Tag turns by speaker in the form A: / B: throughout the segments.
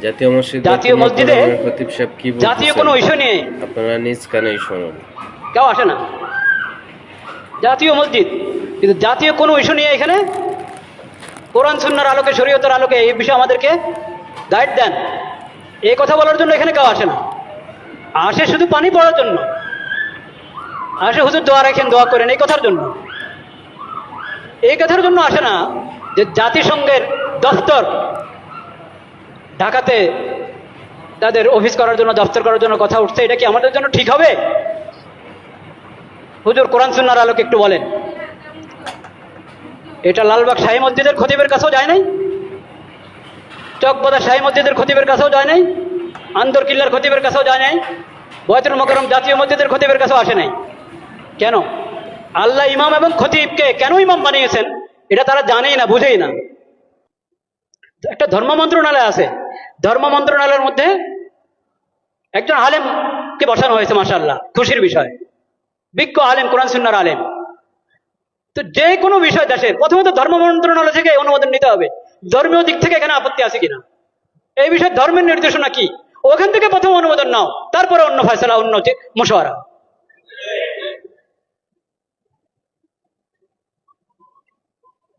A: জাতীয় মসজিদে
B: খতিব সাহেব কি
A: জাতীয় কোনো ইস্যু নিয়ে
B: আপনারা নিজ কানেই শুনুন।
A: কেউ আসে না। জাতীয় মসজিদ, কিন্তু জাতীয় কোনো ইস্যু নিয়ে এখানে কোরআন সুন্নাহর আলোকে, শরীয়তের আলোকে এই বিষয়ে আমাদেরকে গাইড দেন, এই কথা বলার জন্য এখানে কেউ আসে না। আসে শুধু পানি পড়ার জন্য, আসে হুজুর দোয়া রাখেন, দোয়া করেন, এই কথার জন্য। এই কথার জন্য আসে না যে জাতিসংঘের দফতর ঢাকাতে তাদের অফিস করার জন্য, দফতর করার জন্য কথা উঠছে, এটা কি আমাদের জন্য ঠিক হবে? হুজুর কোরআন সুন্নাহর আলোকে একটু বলেন। এটা লালবাগ শাহী মসজিদের খতিবের কাছেও যায় নাই, চকবাজার শাহী মসজিদের খতিবের কাছেও যায় নাই, আন্দরকিল্লার খতিবের কাছেও যায় নাই, বয়তুল মোকাররম জাতীয় মসজিদের খতিবের কাছেও আসে নাই। কেন? আল্লাহ ইমাম এবং খতিবকে কেন ইমাম বানিয়েছেন এটা তারা জানেই না, বুঝেই না। একটা ধর্ম মন্ত্রণালয় আছে, ধর্ম মন্ত্রণালয়ের মধ্যে একজন আলেমকে বসানো হয়েছে, মাশাআল্লাহ, খুশির বিষয়, বিজ্ঞ আলেম, কোরআন সুন্নাহর আলেম। তো যে কোনো বিষয় দেশের প্রথমত ধর্ম মন্ত্রণালয় থেকে অনুমোদন নিতে হবে, ধর্মীয় দিক থেকে এখানে আপত্তি আছে কিনা, এই বিষয়ে ধর্মের নির্দেশনা কি, ওখান থেকে প্রথম অনুমোদন নাও, তারপরে অন্য ফয়সালা, অন্য মশওয়ারা।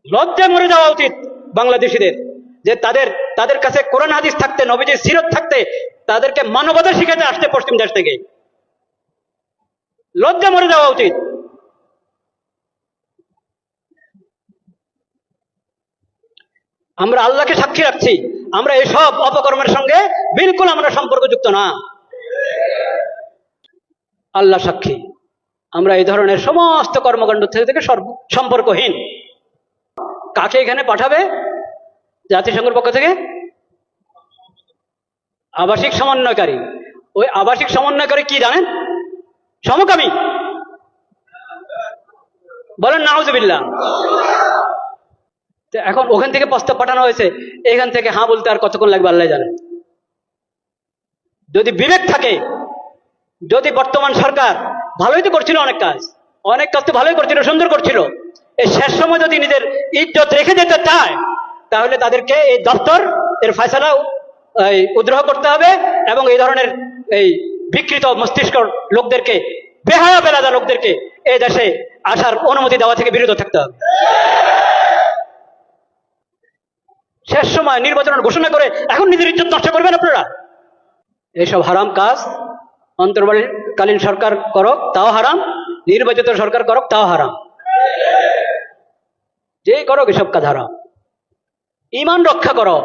A: লজ্জায় মরে যাওয়া উচিত বাংলাদেশিদের, যে তাদের কাছে কোরআন হাদিস থাকতে, নবীজির সিরত থাকতে, তাদেরকে মানবতা শিখাতে আসছে পশ্চিম দেশ থেকে। লজ্জা মরে যাওয়া উচিত। আমরা আল্লাহকে সাক্ষী রাখছি, আমরা এসব অপকর্মের সঙ্গে বিলকুল আমরা সম্পর্কযুক্ত না। আল্লাহ সাক্ষী, আমরা এই ধরনের সমস্ত কর্মকাণ্ড থেকে সম্পর্কহীন। কাকে এখানে পাঠাবে জাতিসংঘের পক্ষ থেকে? আবাসিক সমন্বয়কারী। ওই আবাসিক সমন্বয়কারী কি জানেন? সমকামী। বলেন নাউজুবিল্লাহ। এখন ওখান থেকে প্রস্তাব পাঠানো হয়েছে, এখান থেকে হ্যাঁ বলতে আর কতক্ষণ লাগবে আল্লাহ জানেন। যদি বিবেক থাকে, যদি বর্তমান সরকার ভালোই তো করছিল, অনেক কাজ তো ভালোই করছিল, সুন্দর করছিল, এই শেষ সময় যদি নিজের ইজ্জত রেখে যেতে চায়, তাহলে তাদেরকে এই দপ্তর এর ফয়সালা উদ্রোহ করতে হবে এবং এই ধরনের এই বিকৃত মস্তিষ্ক লোকদেরকে, বেহায়া বেলাদা লোকদেরকে এই দেশে আসার অনুমতি দেওয়া থেকে বিরত থাকতে হবে। শেষ সময় নির্বাচনের ঘোষণা করে এখন নিজের ইজ্জত নষ্ট করবেন আপনারা? এইসব হারাম কাজ অন্তর্বর্তীকালীন সরকার করক তাও হারাম, নির্বাচিত সরকার করক তাও হারাম, যেই করক এসব কাজ হারাম। ঈমান রক্ষা করো।